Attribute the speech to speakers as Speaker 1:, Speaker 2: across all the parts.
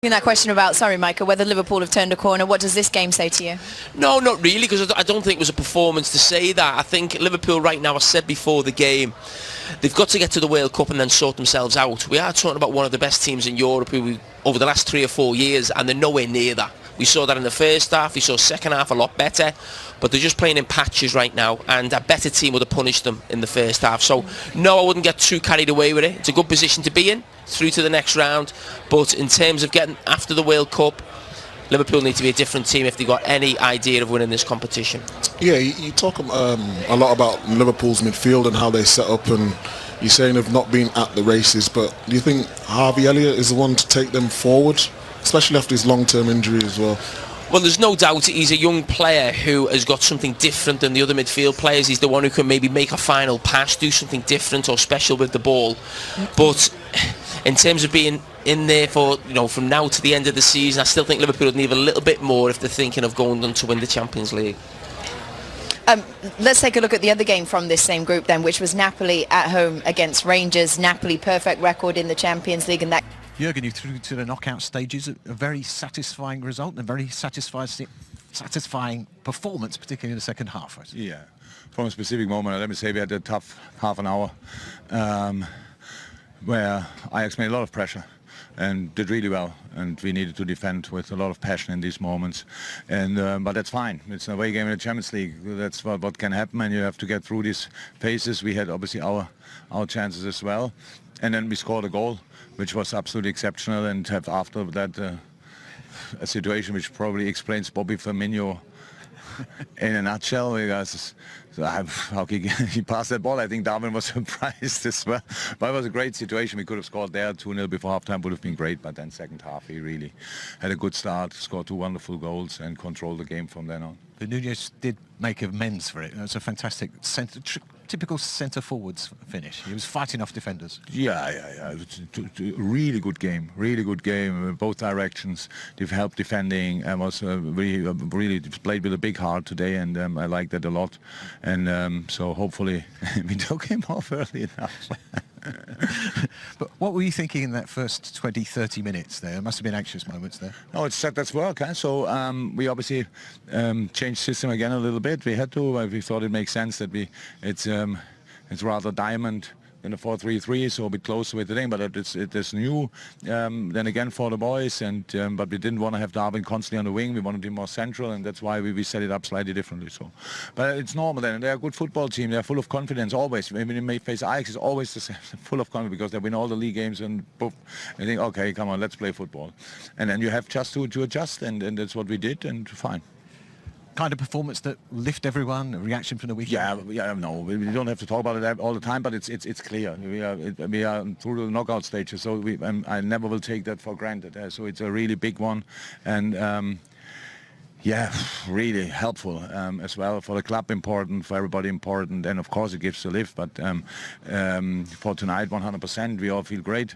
Speaker 1: That question about, sorry Micah, whether Liverpool have turned a corner, what does this game say to you?
Speaker 2: No, not really, because I don't think it was a performance to say that. I think Liverpool right now, I said before the game, they've got to get to the World Cup and then sort themselves out. We are talking about one of the best teams in Europe over the last 3 or 4 years, and they're nowhere near that. We saw that in the first half, we saw second half a lot better, but they're just playing in patches right now, and a better team would have punished them in the first half. So, no, I wouldn't get too carried away with it. It's a good position to be in, through to the next round, but in terms of getting after the World Cup, Liverpool need to be a different team if they've got any idea of winning this competition.
Speaker 3: Yeah, you talk a lot about Liverpool's midfield and how they set up, and you're saying they've not been at the races, but do you think Harvey Elliott is the one to take them forward, especially after his long-term injury as well?
Speaker 2: Well, there's no doubt he's a young player who has got something different than the other midfield players. He's the one who can maybe make a final pass, do something different or special with the ball. But in terms of being in there for, from now to the end of the season, I still think Liverpool would need a little bit more if they're thinking of going on to win the Champions League.
Speaker 1: Let's take a look at the other game from this same group then, which was Napoli at home against Rangers. Napoli, perfect record in the Champions League, and that...
Speaker 4: Jurgen, you through to the knockout stages, a very satisfying result and a very satisfying performance, particularly in the second half. Right?
Speaker 5: Yeah, from a specific moment, let me say we had a tough half an hour where Ajax made a lot of pressure and did really well, and we needed to defend with a lot of passion in these moments, and but that's fine. It's an away game in the Champions League. That's what can happen, and you have to get through these phases. We had obviously our chances as well, and then we scored a goal, which was absolutely exceptional, and have after that a situation which probably explains Bobby Firmino in a nutshell, because how he passed that ball. I think Darwin was surprised as well. But it was a great situation. We could have scored there 2-0 before halftime, would have been great. But then second half, he really had a good start, scored 2 wonderful goals, and controlled the game from then on.
Speaker 4: But Nunez did make amends for it. It was a fantastic typical centre forwards finish. He was fighting off defenders.
Speaker 5: Yeah. It was a really good game. Both directions. They've helped defending. And was really played with a big heart today, and I like that a lot. And so hopefully we took him off early enough.
Speaker 4: But what were you thinking in that first 20, 30 minutes there? There must have been anxious moments there.
Speaker 5: No, it's set that's work. So we obviously changed system again a little bit. We had to. We thought it makes sense that it's rather diamond than a 4-3-3, so a bit closer with the thing. But it's new. Then again for the boys, and but we didn't want to have Darwin constantly on the wing. We wanted him more central, and that's why we set it up slightly differently. So, but it's normal then. They're a good football team. They're full of confidence always. When they face Ajax, is always full of confidence because they win all the league games, and poof, they think, okay, come on, let's play football. And then you have just to adjust, and that's what we did, and fine.
Speaker 4: Kind of performance that lift everyone, a reaction from the weekend?
Speaker 5: Yeah, no, we don't have to talk about it all the time, but it's clear. We are through the knockout stages, so I never will take that for granted. So it's a really big one, and yeah, really helpful as well for the club, important, for everybody important, and of course it gives a lift. But for tonight, 100%, we all feel great,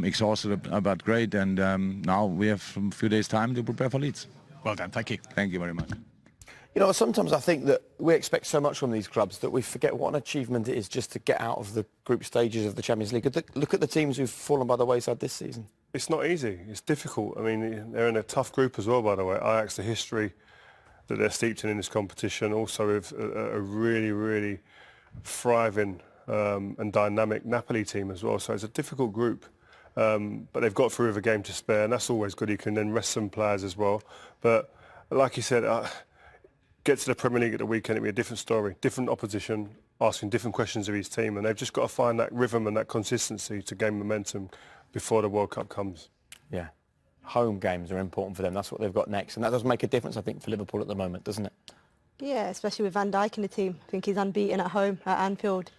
Speaker 5: exhausted but great, and now we have a few days' time to prepare for Leeds.
Speaker 4: Well done, thank you.
Speaker 5: Thank you very much.
Speaker 6: Sometimes I think that we expect so much from these clubs that we forget what an achievement it is just to get out of the group stages of the Champions League. Look at the teams who've fallen by the wayside this season.
Speaker 7: It's not easy. It's difficult. I mean, they're in a tough group as well, by the way. Ajax, the history that they're steeped in this competition, also with a really, really thriving and dynamic Napoli team as well. So it's a difficult group. But they've got through with a game to spare, and that's always good. You can then rest some players as well. But like you said, get to the Premier League at the weekend, it'll be a different story, different opposition, asking different questions of his team, and they've just got to find that rhythm and that consistency to gain momentum before the World Cup comes.
Speaker 6: Yeah, home games are important for them. That's what they've got next, and that does make a difference, I think, for Liverpool at the moment, doesn't it?
Speaker 8: Yeah, especially with Van Dijk in the team. I think he's unbeaten at home at Anfield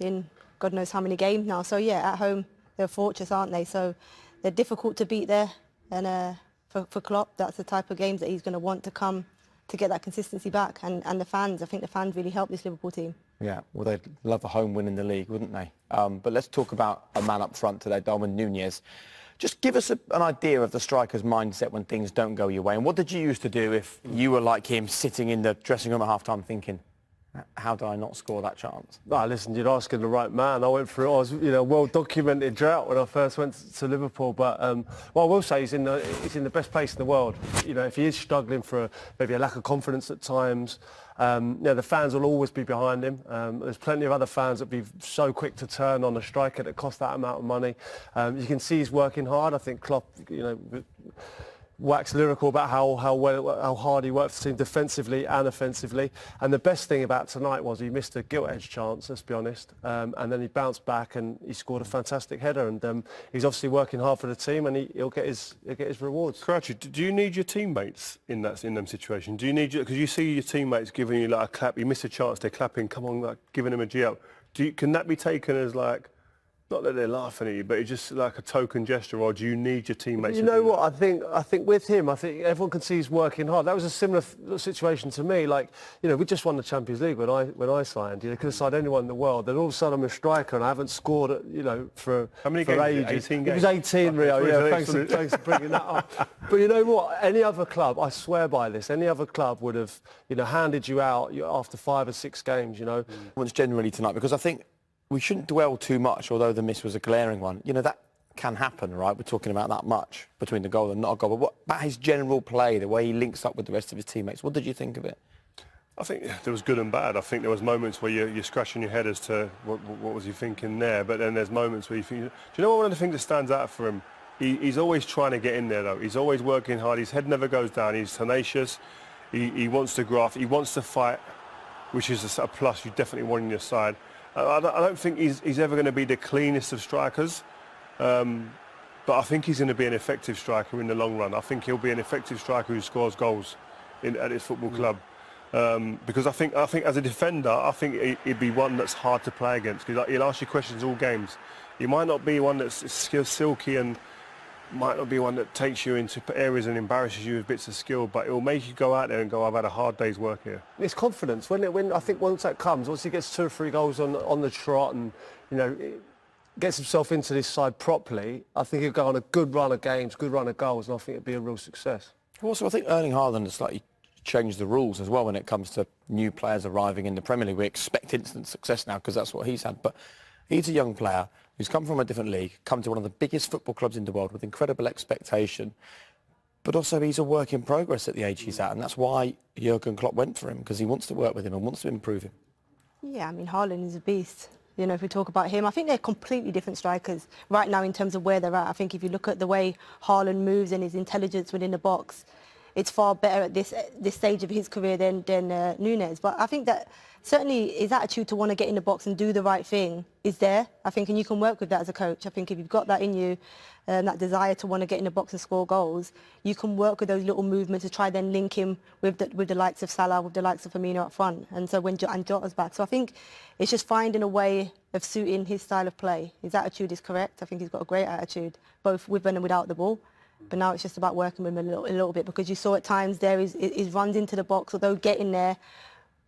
Speaker 8: in God knows how many games now. So yeah, at home they're a fortress, aren't they? So they're difficult to beat there, and for Klopp, that's the type of games that he's going to want to come to get that consistency back, and the fans. I think the fans really help this Liverpool team.
Speaker 6: Yeah, well, they'd love a home win in the league, wouldn't they? But let's talk about a man up front today, Darwin Nunez. Just give us an idea of the striker's mindset when things don't go your way. And what did you used to do if you were like him, sitting in the dressing room at half-time thinking, how did I not score that chance?
Speaker 7: No, listen, you're asking the right man. I went through it. I was, well-documented drought when I first went to Liverpool. But what I will say, he's in the best place in the world. If he is struggling for maybe a lack of confidence at times, the fans will always be behind him. There's plenty of other fans that be so quick to turn on a striker that costs that amount of money. You can see he's working hard. I think Klopp, waxed lyrical about how hard he worked for the team defensively and offensively. And the best thing about tonight was he missed a gilt-edged chance, let's be honest, and then he bounced back and he scored a fantastic header. And he's obviously working hard for the team, and he'll get his rewards. Carragher, do you need your teammates in them situations? Do you need because you see your teammates giving you like a clap, you miss a chance, they're clapping, come on, like giving them a G up. Can that be taken as like, not that they're laughing at you, but it's just like a token gesture, or do you need your teammates?
Speaker 9: You know what? I think with him, I think everyone can see he's working hard. That was a similar situation to me. Like, we just won the Champions League when I signed. Could have signed anyone in the world. Then all of a sudden I'm a striker and I haven't scored, for
Speaker 7: how many
Speaker 9: for
Speaker 7: games?
Speaker 9: ages.
Speaker 7: 18 games.
Speaker 9: It was 18, Rio. Yeah, thanks for bringing that up. But you know what? Any other club, I swear by this, any other club would have, handed you out after 5 or 6 games.
Speaker 6: Once generally tonight, because I think we shouldn't dwell too much, although the miss was a glaring one. That can happen, right? We're talking about that much between the goal and not a goal. But what about his general play, the way he links up with the rest of his teammates? What did you think of it?
Speaker 7: I think there was good and bad. I think there was moments where you're scratching your head as to what was he thinking there. But then there's moments where you think, do you know what, one of the things that stands out for him? He's always trying to get in there, though. He's always working hard. His head never goes down. He's tenacious. He wants to graft. He wants to fight, which is a plus you definitely want on your side. I don't think he's ever going to be the cleanest of strikers, but I think he's going to be an effective striker in the long run. I think he'll be an effective striker who scores goals at his football club, because I think as a defender, I think he'd be one that's hard to play against, because he'll ask you questions all games. He might not be one that's silky and might not be one that takes you into areas and embarrasses you with bits of skill, but it will make you go out there and go, I've had a hard day's work here.
Speaker 9: It's confidence. When I think once that comes, once he gets 2 or 3 goals on the trot and, gets himself into this side properly, I think he'll go on a good run of games, good run of goals, and I think it'll be a real success.
Speaker 6: Also, I think Erling Haaland has slightly changed the rules as well when it comes to new players arriving in the Premier League. We expect instant success now because that's what he's had, but he's a young player who's come from a different league, come to one of the biggest football clubs in the world with incredible expectation, but also he's a work in progress at the age he's at, and that's why Jurgen Klopp went for him, because he wants to work with him and wants to improve him.
Speaker 8: Yeah, Haaland is a beast. If we talk about him, I think they're completely different strikers right now in terms of where they're at. I think if you look at the way Haaland moves and his intelligence within the box, it's far better at this stage of his career than Núñez. But I think that certainly his attitude to want to get in the box and do the right thing is there, I think, and you can work with that as a coach. I think if you've got that in you, that desire to want to get in the box and score goals, you can work with those little movements to try then link him with the likes of Salah, with the likes of Firmino up front. And so when Jota's back. So I think it's just finding a way of suiting his style of play. His attitude is correct. I think he's got a great attitude, both with and without the ball. But now it's just about working with him a little bit, because you saw at times there his runs into the box, although getting there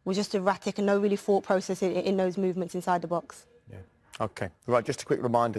Speaker 8: was just erratic and no really thought process in those movements inside the box.
Speaker 6: Yeah. Okay. Right, just a quick reminder.